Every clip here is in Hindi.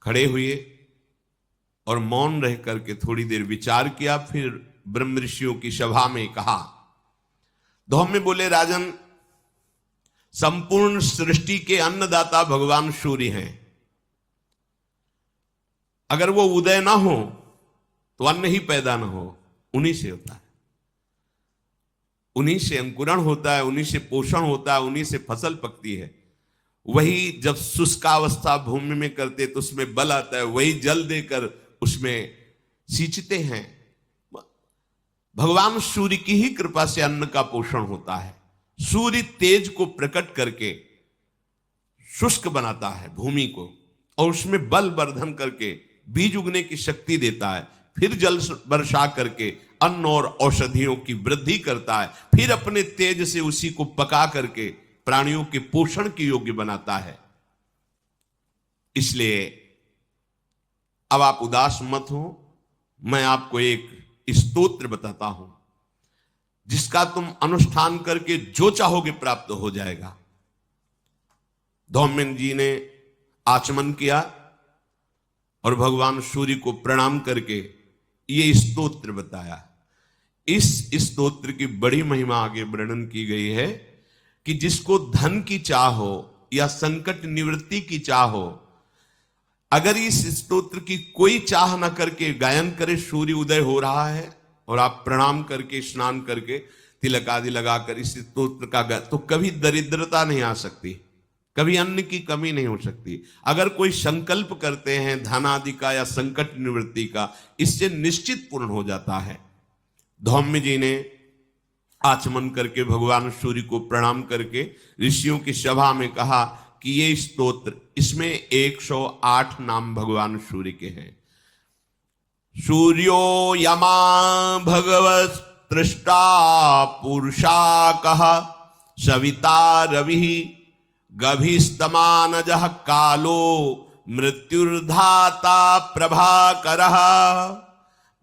खड़े हुए और मौन रह करके थोड़ी देर विचार किया। फिर ब्रह्म ऋषियों की सभा में कहा, धौम्य बोले, राजन, संपूर्ण सृष्टि के अन्नदाता भगवान सूर्य हैं। अगर वो उदय ना हो तो अन्न ही पैदा ना हो, उन्हीं से होता है, उन्हीं से अंकुरण होता है, उन्हीं से पोषण होता है, उन्हीं से फसल पकती है। वही जब शुष्कावस्था भूमि में करते तो उसमें बल आता है, वही जल देकर उसमें सींचते हैं। भगवान सूर्य की ही कृपा से अन्न का पोषण होता है। सूर्य तेज को प्रकट करके शुष्क बनाता है भूमि को, और उसमें बल वर्धन करके बीज उगने की शक्ति देता है। फिर जल वर्षा करके अन्न और औषधियों की वृद्धि करता है। फिर अपने तेज से उसी को पका करके प्राणियों के पोषण के योग्य बनाता है। इसलिए अब आप उदास मत हो, मैं आपको एक स्तोत्र बताता हूं जिसका तुम अनुष्ठान करके जो चाहोगे प्राप्त हो जाएगा। धौम्य जी ने आचमन किया और भगवान सूर्य को प्रणाम करके ये स्तोत्र बताया। इस स्तोत्र की बड़ी महिमा आगे वर्णन की गई है कि जिसको धन की चाह हो या संकट निवृत्ति की चाह हो, अगर इस स्तोत्र की कोई चाह ना करके गायन करे, सूर्य उदय हो रहा है और आप प्रणाम करके स्नान करके तिलक आदि लगाकर इस स्तोत्र का तो कभी दरिद्रता नहीं आ सकती, कभी अन्न की कमी नहीं हो सकती। अगर कोई संकल्प करते हैं धन आदि का या संकट निवृत्ति का, इससे निश्चित पूर्ण हो जाता है। धौम्य जी ने आचमन करके भगवान सूर्य को प्रणाम करके ऋषियों की सभा में कहा कि ये स्तोत्र, इसमें 108 नाम भगवान सूर्य के हैं। सूर्यो यमा भगवत तृष्टा पुरुषा कहा, सविता रवि गभीस्तमानजः कालो मृत्युर्धाता प्रभाकरः,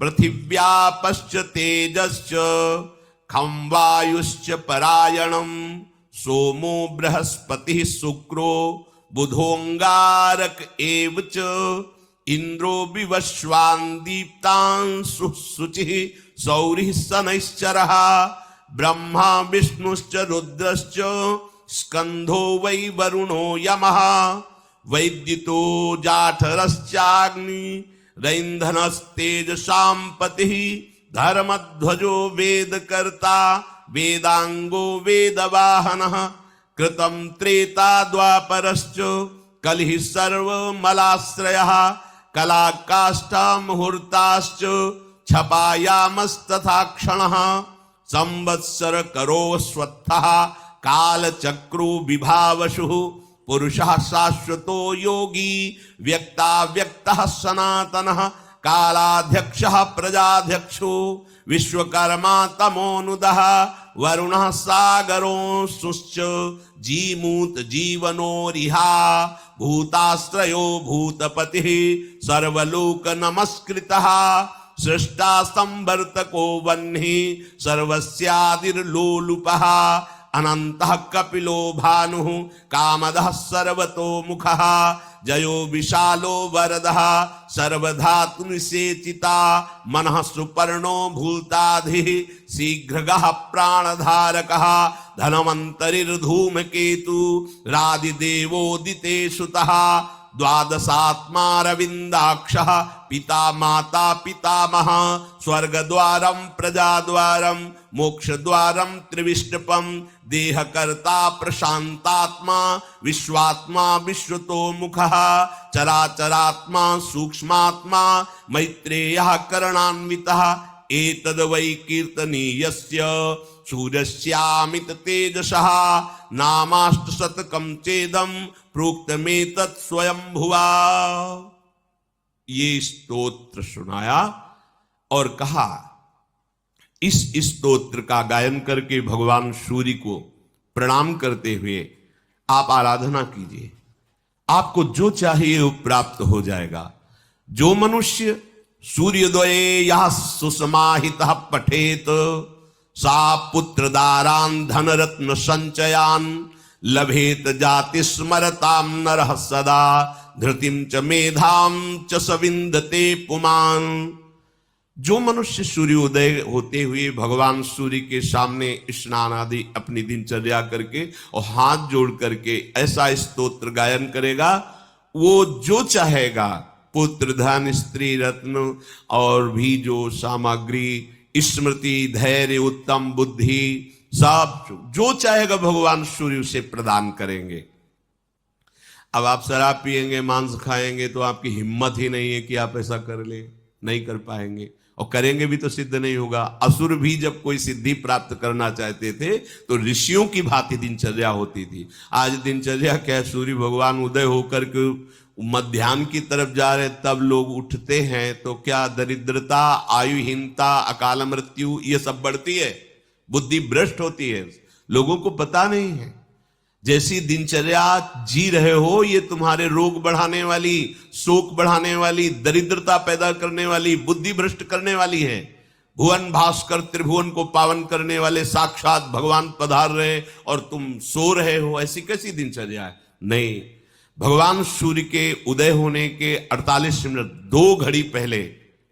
पृथिव्यापश्च तेजश्च खं वायुश्च परायणम्, सोमो बृहस्पतिः शुक्रो बुधोंगारक एव च, इंद्रो विवस्वान् दीप्तान् शुचिः सौरिः शनैश्चरः, ब्रह्मा विष्णुश्च रुद्रश्च स्कंधो वै वरुणो यमः, वैद्युतो जाठरश्चाग्नि रैन्धनस्तेजसां पतिः, धर्मध्वजो वेदकर्ता वेदांगो वेदवाहनः, कृतं त्रेता द्वापरश्च कलिः सर्वमलाश्रयः, कलाकाष्ठा मुहूर्ताश्च छपायामस्तथा क्षणः, संवत्सर करो स्वत्थः कालचक्रो विभावशुः, पुरुषः शाश्वतो योगी व्यक्ता व्यक्तः सनातनः, कालाध्यक्षः प्रजाध्यक्षो विश्वकर्मा तमोनुदः, वरुणः सागरोऽंशुश्च जीमूत जीवनोरिहा, भूताश्रयो भूतपतिः सर्वलोक नमस्कृतः, सृष्टा संवर्तको वह्निः सर्वस्यादिर्लोलुपः, अनन्तः कपिलो भानुः कामदः सर्वतोमुखः, जयो विशालो वरदः सर्वधातुनिषेचिता, मनः सुपर्णो भूताधिः शीघ्रगः प्राणधारकः, धनवन्तरिर्धूमकेतु रादिदेवोदितेषुतः, द्वादशात्मा रविन्दाक्षः पिता माता पितामह, स्वर्गद्वारं प्रजाद्वारं मोक्षद्वारं त्रिविष्टपं, देहकर्ता प्रशान्तात्मा विश्वात्मा विश्वतोमुखः, चराचरात्मा सूक्ष्मात्मा मैत्रेयः करणान्वितः, एतद्वै कीर्तनीयस्य सूर्यस्यामित तेजसः, नामाष्टशतकं चेदं प्रोक्तमेतत् स्वयंभुवा। ये स्तोत्र सुनाया और कहा इस स्तोत्र का गायन करके भगवान सूर्य को प्रणाम करते हुए आप आराधना कीजिए, आपको जो चाहिए वो प्राप्त हो जाएगा। जो मनुष्य सूर्योदये यः सुसमाहितः पठेत, सा पुत्रदारान् धनरत्न संचयान्, लभेत जाति स्मरतां नरः सदा, धृतिम च मेधाम च सविंदते पुमान। जो मनुष्य सूर्योदय होते हुए भगवान सूर्य के सामने स्नान आदि अपनी दिनचर्या करके और हाथ जोड़ करके ऐसा स्तोत्र गायन करेगा, वो जो चाहेगा पुत्र धन स्त्री रत्न और भी जो सामग्री, स्मृति, धैर्य, उत्तम बुद्धि, सब जो चाहेगा भगवान सूर्य उसे प्रदान करेंगे। अब आप शराब पिएंगे, मांस खाएंगे तो आपकी हिम्मत ही नहीं है कि आप ऐसा कर ले, नहीं कर पाएंगे, और करेंगे भी तो सिद्ध नहीं होगा। असुर भी जब कोई सिद्धि प्राप्त करना चाहते थे तो ऋषियों की भांति दिनचर्या होती थी। आज दिनचर्या क्या, सूर्य भगवान उदय होकर के मध्याह्न की तरफ जा रहे तब लोग उठते हैं तो क्या दरिद्रता, आयुहीनता, अकाल मृत्यु ये सब बढ़ती है, बुद्धि भ्रष्ट होती है, लोगों को पता नहीं है। जैसी दिनचर्या जी रहे हो ये तुम्हारे रोग बढ़ाने वाली, शोक बढ़ाने वाली, दरिद्रता पैदा करने वाली, बुद्धि भ्रष्ट करने वाली है। भुवन भास्कर त्रिभुवन को पावन करने वाले साक्षात भगवान पधार रहे और तुम सो रहे हो, ऐसी कैसी दिनचर्या है? नहीं, भगवान सूर्य के उदय होने के 48 मिनट 2 घड़ी पहले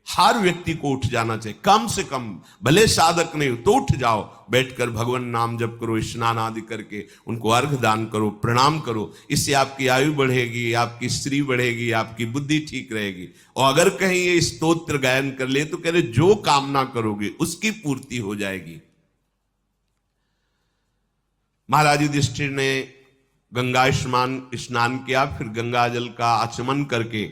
हर व्यक्ति को उठ जाना चाहिए, कम से कम, भले साधक नहीं हो तो उठ जाओ, बैठकर भगवान नाम जप करो, स्नान आदि करके उनको अर्घ दान करो, प्रणाम करो। इससे आपकी आयु बढ़ेगी, आपकी स्त्री बढ़ेगी, आपकी बुद्धि ठीक रहेगी। और अगर कहीं ये स्तोत्र गायन कर ले तो कह रहे जो कामना करोगे उसकी पूर्ति हो जाएगी। महाराज युधिष्ठिर ने गंगा स्नान किया, फिर गंगा जल का आचमन करके